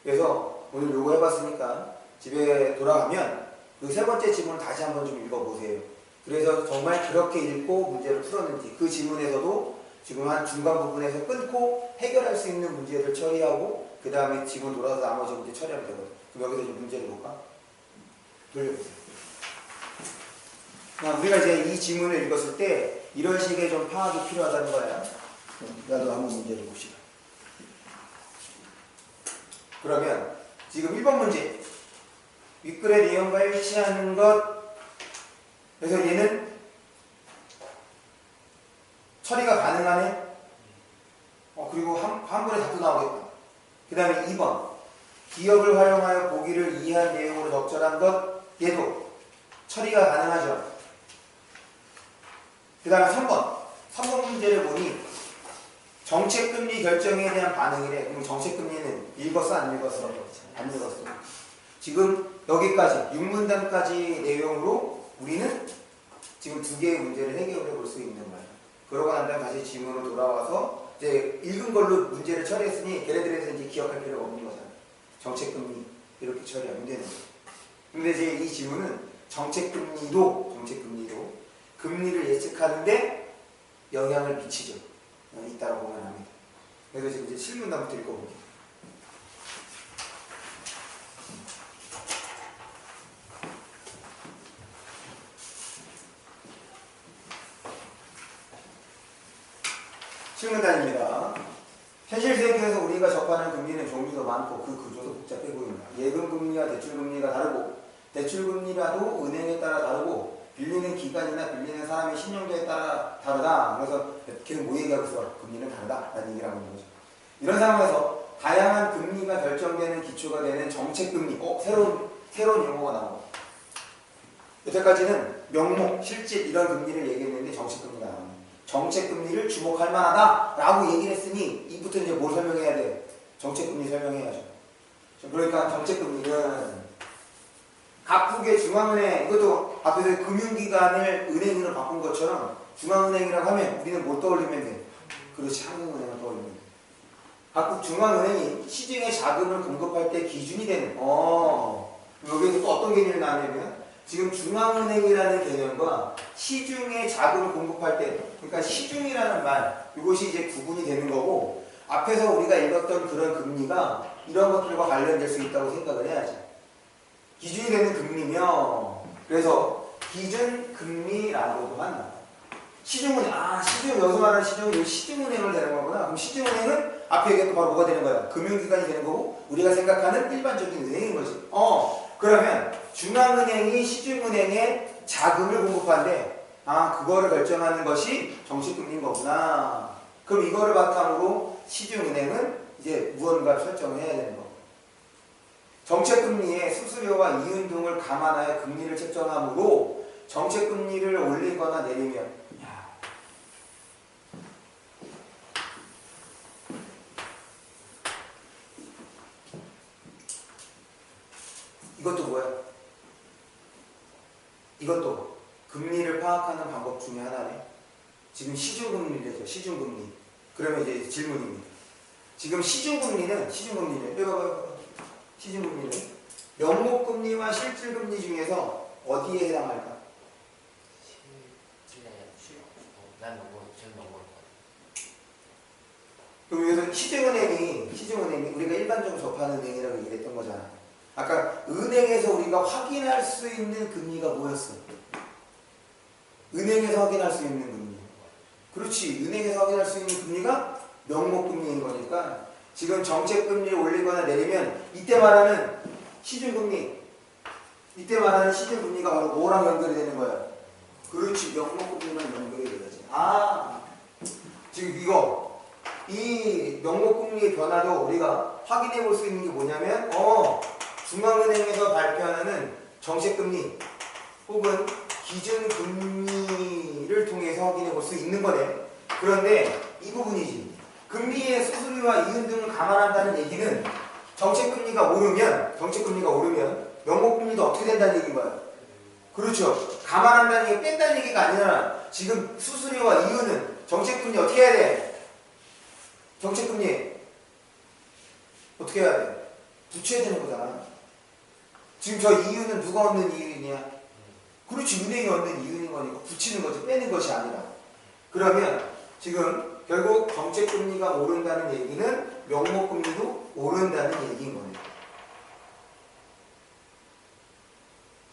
그래서 오늘 요거 해봤으니까 집에 돌아가면 그 세 번째 지문을 다시 한번 좀 읽어보세요. 그래서 정말 그렇게 읽고 문제를 풀었는지, 그 지문에서도 지금 한 중간 부분에서 끊고 해결할 수 있는 문제를 처리하고 그 다음에 지문 돌아서 나머지 문제 처리하면 되거든. 그럼 여기서 이제 문제를 볼까? 돌려보세요. 우리가 이제 이 지문을 읽었을 때 이런 식의 좀 파악이 필요하다는 거야. 나도 한번 문제를 봅시다. 그러면 지금 1번 문제, 윗글의 내용과 일치하는 것. 그래서 얘는 처리가 가능하네. 그리고 한 번에 답도 나오겠다. 그 다음에 2번, 기억을 활용하여 보기를 이해한 내용으로 적절한 것. 얘도 처리가 가능하죠. 그 다음에 3번 문제를 보니 정책금리 결정에 대한 반응이래. 그럼 정책금리는 읽었어 안 읽었어? 안 읽었어. 지금 여기까지 6문단까지 내용으로 우리는 지금 두 개의 문제를 해결해 볼 수 있는 거야. 그러고 난 다음에 다시 지문으로 돌아와서 이제 읽은 걸로 문제를 처리했으니 걔네들에서 이제 기억할 필요가 없는 거잖아. 정책금리 이렇게 처리하면 되는 거야. 근데 이제 이 지문은 정책금리도 금리를 예측하는데 영향을 미치죠. 있다고 보면 합니다. 그래서 지금 이제 7문단부터 읽어볼게요. 실문단입니다. 현실 세계에서 우리가 접하는 금리는 종류도 많고 그 구조도 복잡해 보인다. 예금금리와 대출금리가 다르고, 대출금리라도 은행에 따라 다르고, 빌리는 기간이나 빌리는 사람의 신용도에 따라 다르다. 그래서 걔는 뭐 얘기하고 있어? 금리는 다르다 라는 얘기를 하고 있는 거죠. 이런 상황에서 다양한 금리가 결정되는 기초가 되는 정책금리, 새로운 용어가 나옵니다. 여태까지는 명목, 실질 이런 금리를 얘기했는데 정책금리가 나옵니다. 정책금리를 주목할 만하다라고 얘기를 했으니 이부터 이제 뭘 설명해야 돼? 정책금리 설명해야죠. 그러니까 정책금리는 각국의 중앙은행, 이것도 앞에서 금융기관을 은행으로 바꾼 것처럼 중앙은행이라고 하면 우리는 뭐 떠올리면 돼? 그렇지, 한국은행을 떠올리면 돼. 각국 중앙은행이 시중에 자금을 공급할 때 기준이 되는, 여기에서 또 어떤 개념이 나오냐면 지금 중앙은행이라는 개념과 시중에 자금을 공급할 때, 그러니까 시중이라는 말, 이것이 이제 구분이 되는 거고, 앞에서 우리가 읽었던 그런 금리가 이런 것들과 관련될 수 있다고 생각을 해야지. 기준이 되는 금리며, 그래서 기준금리라고도 한다. 시중은행, 여기서 말하는 시중은 시중은행을 되는 거구나. 그럼 시중은행은 앞에 얘기했던 바로 뭐가 되는 거야? 금융기관이 되는 거고, 우리가 생각하는 일반적인 은행인 거지. 그러면 중앙은행이 시중은행에 자금을 공급하는데, 그거를 결정하는 것이 정책금리인 거구나. 그럼 이거를 바탕으로 시중은행은 이제 무언가 설정을 해야 되는 거. 정책금리의 수수료와 이윤 등을 감안하여 금리를 책정하므로 정책금리를 올리거나 내리면, 이것도 뭐야? 이것도 금리를 파악하는 방법 중에 하나네. 지금 시중금리래죠. 시중금리. 그러면 이제 질문입니다. 지금 시중금리는 명목금리와 실질금리 중에서 어디에 해당할까? 그럼 여기서 시중은행이 우리가 일반적으로 접하는 은행이라고 얘기했던 거잖아. 아까 은행에서 우리가 확인할 수 있는 금리가 뭐였어? 은행에서 확인할 수 있는 금리. 그렇지. 은행에서 확인할 수 있는 금리가 명목금리인 거니까 지금 정책금리를 올리거나 내리면 이때 말하는 시중금리, 이때 말하는 시중금리가 바로 뭐랑 연결이 되는 거야? 그렇지. 명목금리랑 연결이 되야지. 아, 지금 이거 이 명목금리의 변화도 우리가 확인해 볼 수 있는 게 뭐냐면 중앙은행에서 발표하는 정책금리 혹은 기준금리를 통해서 확인해 볼 수 있는 거네. 그런데 이 부분이지. 금리의 수수료와 이윤 등을 감안한다는 얘기는 정책금리가 오르면 명목금리도 어떻게 된다는 얘기인 거야. 그렇죠. 감안한다는 얘기가 뺀다는 얘기가 아니라 지금 수수료와 이윤은 정책금리 어떻게 해야 돼? 정책금리 어떻게 해야 돼? 붙여야 되는 거잖아. 지금 저 이윤은 누가 얻는 이윤이냐? 그렇지. 은행이 얻는 이윤인 거니까 붙이는 거지 빼는 것이 아니라. 그러면 지금 결국 정책금리가 오른다는 얘기는 명목금리도 오른다는 얘기인 거네요.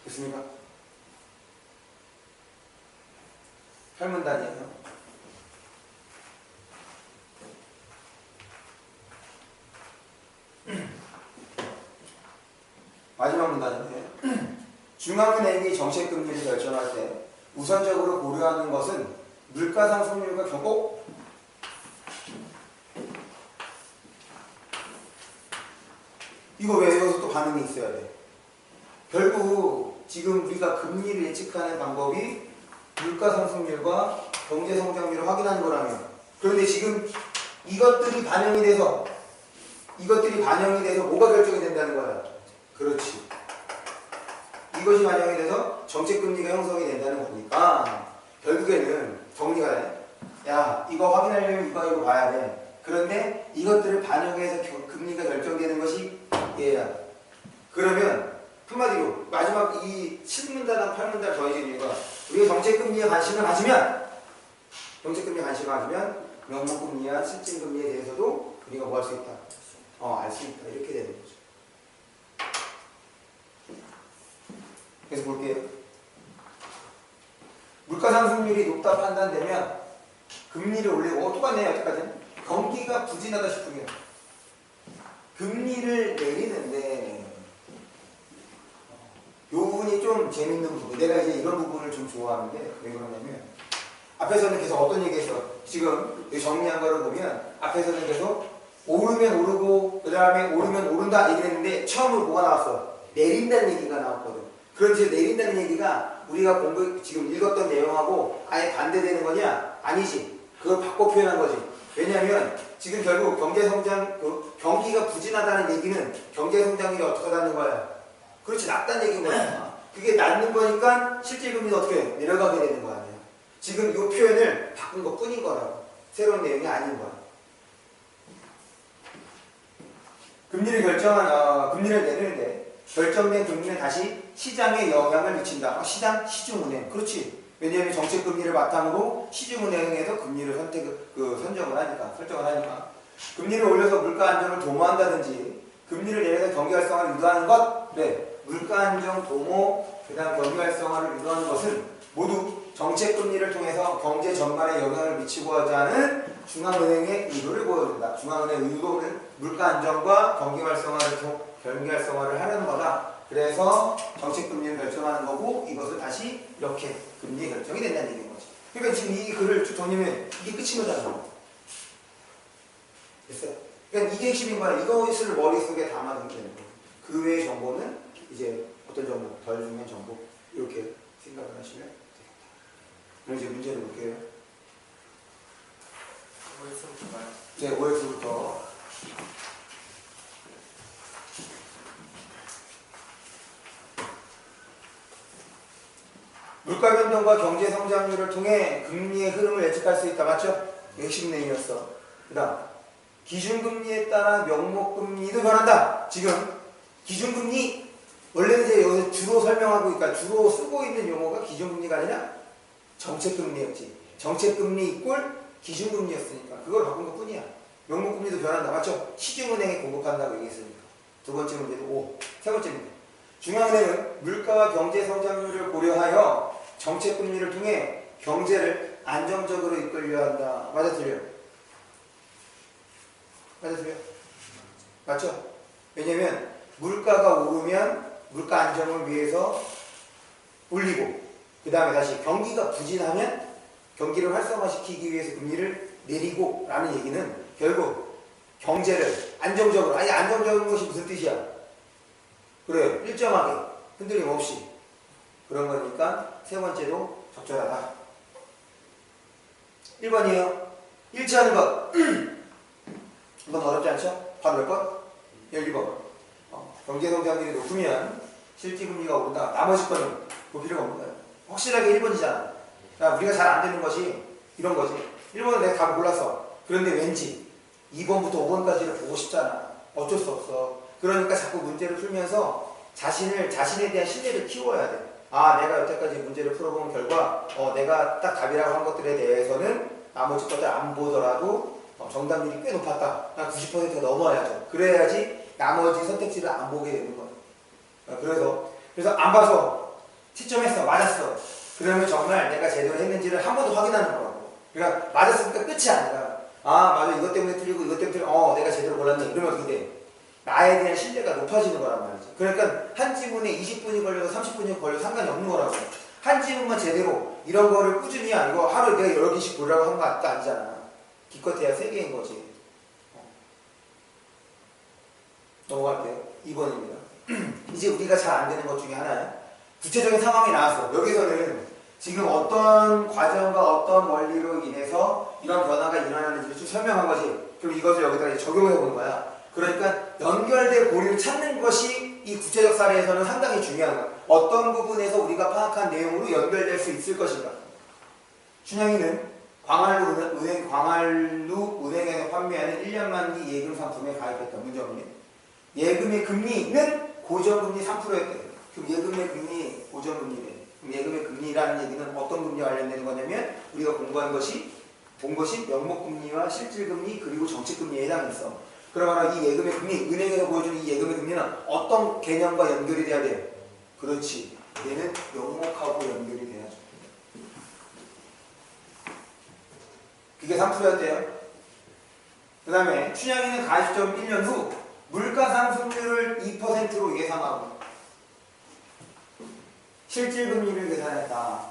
됐습니까? 팔문단이에요. 마지막 문단인데 중앙은행이 정책금리를 결정할 때 우선적으로 고려하는 것은 물가상승률과 경고. 이거 왜 여기서 또 반응이 있어야 돼? 결국 지금 우리가 금리를 예측하는 방법이 물가상승률과 경제성장률을 확인하는 거라면, 그런데 지금 이것들이 반영이 돼서 뭐가 결정이 된다는 거야? 그렇지. 이것이 반영이 돼서 정책금리가 형성이 된다는 거니까 결국에는 정리가 돼. 야, 이거 확인하려면 이거 봐야 돼. 그런데 이것들을 반영해서 금리가 결정되는 것이 얘야. 그러면 한마디로 마지막 이 7문단하고 8문단 더해진 이유가 우리가 정책금리에 관심을 가지면 명목금리와 실질금리에 대해서도 우리가 뭐 할 수 있다? 알 수 있다. 이렇게 되는 거죠. 그래서 볼게요. 물가상승률이 높다 판단되면 금리를 올리고 똑같네요. 여태까지 경기가 부진하다 싶으면 금리를 내리는데 이 부분이 좀 재밌는 부분. 내가 이제 이런 부분을 좀 좋아하는데 왜 그러냐면 앞에서는 계속 어떤 얘기했어? 지금 정리한 거를 보면 앞에서는 계속 오르면 오르고 그 다음에 오르면 오른다 얘기를 했는데 처음으로 뭐가 나왔어? 내린다는 얘기가 나왔거든. 그런데 내린다는 얘기가 우리가 지금 읽었던 내용하고 아예 반대되는 거냐? 아니지. 그걸 바꿔 표현한 거지. 왜냐하면 지금 결국 경제성장, 경기가 부진하다는 얘기는 경제성장률이 어떻게 하다는 거야? 그렇지, 낮다는 얘기인 거야. 그게 낮는 거니까 실질금리는 어떻게 내려가게 되는 거 아니야. 지금 이 표현을 바꾼 것 뿐인 거라고. 새로운 내용이 아닌 거야. 금리를 내리는데 결정된 금리는 다시 시장에 영향을 미친다. 시중은행. 그렇지. 왜냐하면 정책금리를 바탕으로 시중은행에서 금리를 설정을 하니까. 금리를 올려서 물가 안정을 도모한다든지 금리를 내려서 경기 활성화를 유도하는 것. 네. 물가 안정 도모, 그 다음 경기 활성화를 유도하는 것은 모두 정책금리를 통해서 경제 전반에 영향을 미치고자 하는 중앙은행의 의도를 보여준다. 중앙은행의 의도는 물가 안정과 경기 활성화를 하려는 거다. 그래서 정책금리를 결정하는 거고 이것을 다시 이렇게 금리 결정이 된다는 얘기인 거지. 그러니까 지금 이 글을 쭉 정리하면 이게 끝인 거잖아. 됐어요? 그러니까 이게 핵심인 거야. 이것을 머릿속에 담아두면 되는 거야. 그 외의 정보는 이제 어떤 정보, 덜 중요한 정보 이렇게 생각을 하시면 되겠다. 그럼 이제 문제를 볼게요. OX부터가요? 네, OX부터. 물가 변동과 경제 성장률을 통해 금리의 흐름을 예측할 수 있다. 맞죠? 핵심 내용이었어. 그 다음 기준금리에 따라 명목금리도 변한다. 지금 기준금리 원래는 이제 여기서 주로 설명하고 있니까 주로 쓰고 있는 용어가 기준금리가 아니라 정책금리였지. 정책금리 이꼴 기준금리였으니까 그걸 바꾼 것 뿐이야. 명목금리도 변한다. 맞죠? 시중은행에 공급한다고 얘기했으니까. 두 번째 문제도 O. 세 번째 문제. 중앙은행은 물가와 경제 성장률을 고려하여 정책 금리를 통해 경제를 안정적으로 이끌려 한다. 맞아 틀려? 맞아 틀려? 맞죠? 왜냐면 물가가 오르면 물가 안정을 위해서 올리고 그 다음에 다시 경기가 부진하면 경기를 활성화시키기 위해서 금리를 내리고 라는 얘기는 결국 경제를 안정적으로, 아니 안정적인 것이 무슨 뜻이야? 그래요. 일정하게 흔들림 없이 그런 거니까 세 번째도 적절하다. 1번이에요. 일치하는 것. 이건 어렵지 않죠? 바로 몇 번? 12번. 경제성장률이 높으면 실질금리가 오른다. 나머지 거는 볼 필요가 없는 거예요. 확실하게 1번이잖아. 그러니까 우리가 잘 안 되는 것이 이런 거지. 1번은 내가 답을 몰랐어. 그런데 왠지 2번부터 5번까지를 보고 싶잖아. 어쩔 수 없어. 그러니까 자꾸 문제를 풀면서 자신에 대한 신뢰를 키워야 돼. 아, 내가 여태까지 문제를 풀어본 결과 내가 딱 답이라고 한 것들에 대해서는 나머지 것들 안 보더라도 정답률이 꽤 높았다. 한 90%가 넘어야죠. 그래야지 나머지 선택지를 안 보게 되는 거예요. 그래서 안 봐서 채점했어. 맞았어. 그러면 정말 내가 제대로 했는지를 한 번 더 확인하는 거라고. 그러니까 맞았으니까 끝이 아니라 맞아. 이것 때문에 틀리고 이것 때문에 틀리고 내가 제대로 몰랐네. 이러면 어떻게 돼? 나에 대한 신뢰가 높아지는 거란 말이죠. 그러니까 한 지문에 20분이 걸려도 30분이 걸려도 상관이 없는 거라고. 한 지문만 제대로 이런 거를 꾸준히 아니고 하루에 내가 여러 개씩 보려고 한 거 아니잖아. 기껏해야 3개인 거지. 넘어갈게요. 2번입니다. 이제 우리가 잘 안 되는 것 중에 하나예요. 구체적인 상황이 나왔어. 여기서는 지금 어떤 과정과 어떤 원리로 인해서 이런 변화가 일어나는지를 좀 설명한 거지. 그럼 이것을 여기다가 이제 적용해 보는 거야. 그러니까 연결될 고리를 찾는 것이 이 구체적 사례에서는 상당히 중요한 거야. 어떤 부분에서 우리가 파악한 내용으로 연결될 수 있을 것인가. 춘향이는 광활루 은행에서 판매하는 1년 만기 예금 상품에 가입했다. 문제없니? 예금의 금리는 고정금리 3%였대. 그럼 예금의 금리 고정금리래. 그럼 예금의 금리라는 얘기는 어떤 금리와 관련되는 거냐면 우리가 본 것이 명목금리와 실질금리 그리고 정책금리에 해당했어. 그러면 이 예금의 금리, 은행에서 보여주는 이 예금의 금리는 어떤 개념과 연결이 돼야 돼? 그렇지. 얘는 명목하고 연결이 돼야죠. 그게 3%였대요. 그 다음에 춘향이는 가입 시점 1년 후 물가 상승률을 2%로 예상하고 실질금리를 계산했다.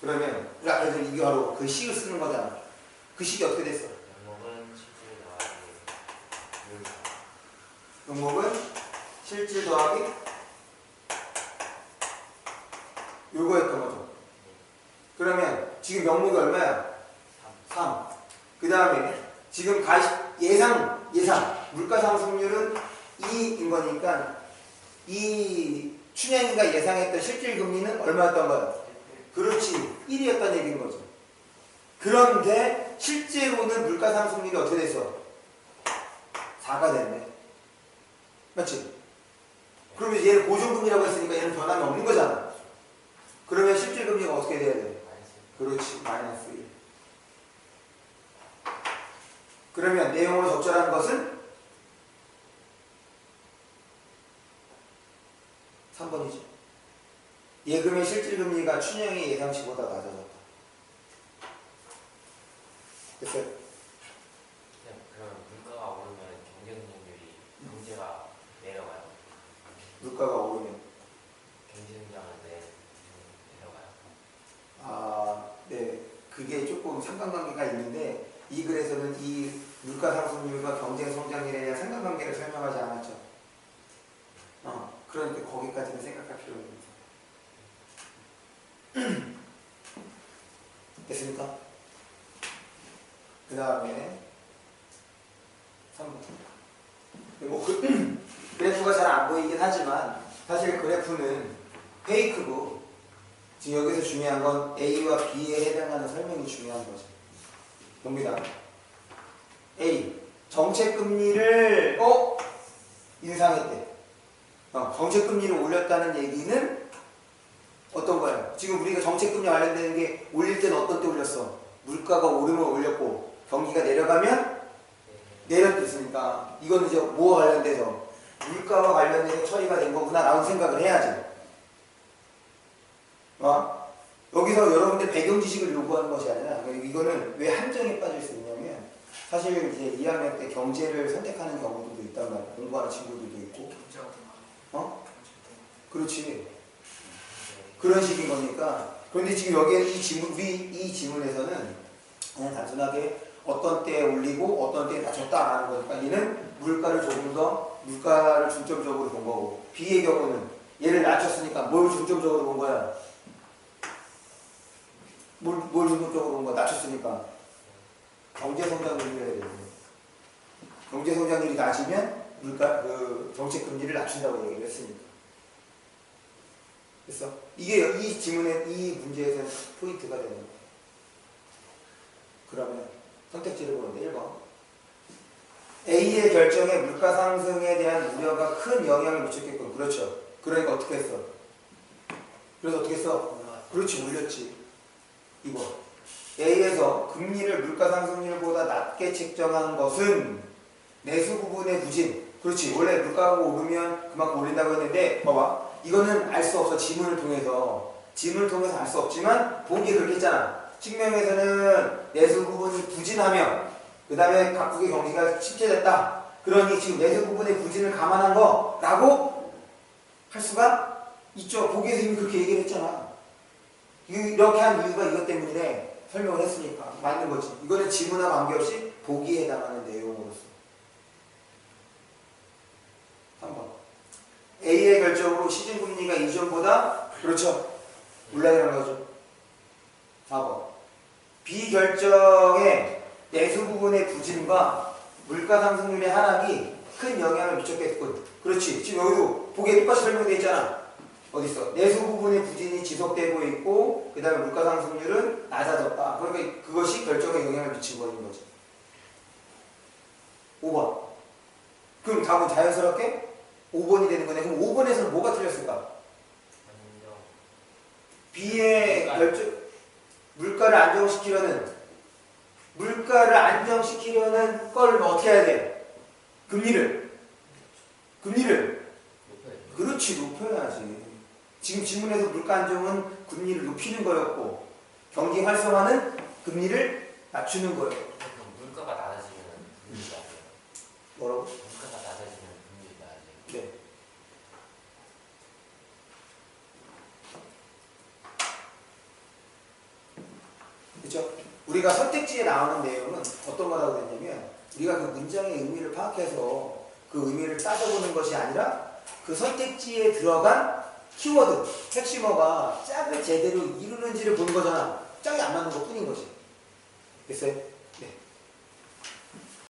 그러면 아까 이게 바로 그 식을 쓰는 거잖아. 그 식이 어떻게 됐어? 명목은 실질 더하기 요거였던 거죠. 그러면 지금 명목이 얼마야? 3. 그 다음에 지금 예상 물가 상승률은 2인 거니까 이 춘향이가 예상했던 실질 금리는 얼마였던 거야? 그렇지. 1이었던 얘기인 거죠. 그런데 실제로는 물가 상승률이 어떻게 됐어? 4가 됐네. 맞지? 그러면 얘는 고정금리라고 했으니까 얘는 변함이 없는 거잖아. 그러면 실질금리가 어떻게 돼야 돼? 그렇지. 마이너스 1. 그러면 내용으로 적절한 것은 3번이죠. 예금의 실질금리가 춘향의 예상치보다 낮아졌다. 됐어요? 그러면 물가가 오르면 경제가 내려가요? 물가가 오르면 경제성장은 내려가요? 네. 그게 조금 상관관계가 있는데 이 글에서는 이 물가 상승률과 경제 성장률에 대한 상관관계를 설명하지 않았죠. 그러니까 거기까지는 생각할 필요가 있습니다. 됐습니까? 그 다음에 3번. 그래프가 잘 안 보이긴 하지만 사실 그래프는 페이크고 지금 여기서 중요한 건 A와 B에 해당하는 설명이 중요한 거죠. 봅니다. A. 정책금리를 인상했대. 정책금리를 올렸다는 얘기는 어떤 거예요? 지금 우리가 정책금리 관련되는 게 올릴 때는 어떤 때 올렸어? 물가가 오르면 올렸고 경기가 내려가면 내렸댔으니까 이거는 이제 뭐와 관련돼서? 물가와 관련해서 처리가 된 거구나 라고 생각을 해야지. 여기서 여러분들 배경 지식을 요구하는 것이 아니라 이거는 왜 함정에 빠질 수 있냐면 사실 이제 2학년 때 경제를 선택하는 경우도 있단 말이야. 공부하는 친구들도 있고. 그렇지. 그런 식인 거니까. 그런데 지금 여기에 이 지문에서는 그냥 단순하게 어떤 때에 올리고 어떤 때에 낮췄다라는 거니까 얘는 물가를 조금 더 물가를 중점적으로 본 거고 B의 경우는 얘를 낮췄으니까 뭘 중점적으로 본 거야? 뭘 중점적으로 본 거야? 낮췄으니까 경제성장률을 해야 되거든. 경제성장률이 낮으면 물가 정책금리를 낮춘다고 얘기를 했으니까. 됐어? 이게 이 지문의 이 문제에서는 포인트가 되는 거야. 그러면 선택지를 보는데 1번 A의 결정에 물가 상승에 대한 우려가 큰 영향을 미쳤겠군. 그렇죠. 그러니까 어떻게 했어? 그래서 어떻게 했어? 그렇지, 올렸지. 2번 A에서 금리를 물가 상승률보다 낮게 책정한 것은 내수 부분의 부진. 그렇지. 원래 물가가 오르면 그만큼 올린다고 했는데 봐봐. 이거는 알 수 없어. 지문을 통해서 알 수 없지만 보기에 그렇게 했잖아. 측면에서는 내수 부분이 부진하며 그 다음에 각국의 경기가 침체됐다. 그러니 지금 내수 부분의 부진을 감안한 거라고 할 수가 있죠. 보기에서 이미 그렇게 얘기를 했잖아. 이렇게 한 이유가 이것 때문에 설명을 했으니까 맞는 거지. 이거는 지문과 관계없이 보기에 해당하는 내용으로서. 3번 A의 결정으로 시중금리가 이전보다 그렇죠. 올라가는 거죠. 4번 B 결정에 내수 부분의 부진과 물가 상승률의 하락이 큰 영향을 미쳤겠군. 그렇지. 지금 여기도 보기에 똑같이 설명되어 있잖아. 어딨어? 내수 부분의 부진이 지속되고 있고 그 다음에 물가 상승률은 낮아졌다. 그러니까 그것이 결정에 영향을 미친 거인 거지. 5번 그럼 답은 자연스럽게 5번이 되는 거네. 그럼 5번에서는 뭐가 틀렸을까? B의 결정 물가를 안정시키려는 걸 어떻게 해야 돼? 금리를 그렇지, 높여야지. 지금 지문에서 물가 안정은 금리를 높이는 거였고 경기 활성화는 금리를 낮추는 거예요. 물가가 낮아지면 금리가 낮아요. 뭐라고? 물가가 낮아지면 금리가 낮아요. 네. 그렇죠? 우리가 선택지에 나오는 내용은 어떤 거라고 했냐면 우리가 그 문장의 의미를 파악해서 그 의미를 따져보는 것이 아니라 그 선택지에 들어간 키워드, 핵심어가 짝을 제대로 이루는지를 보는 거잖아. 짝이 안 맞는 것 뿐인 거지. 됐어요? 네.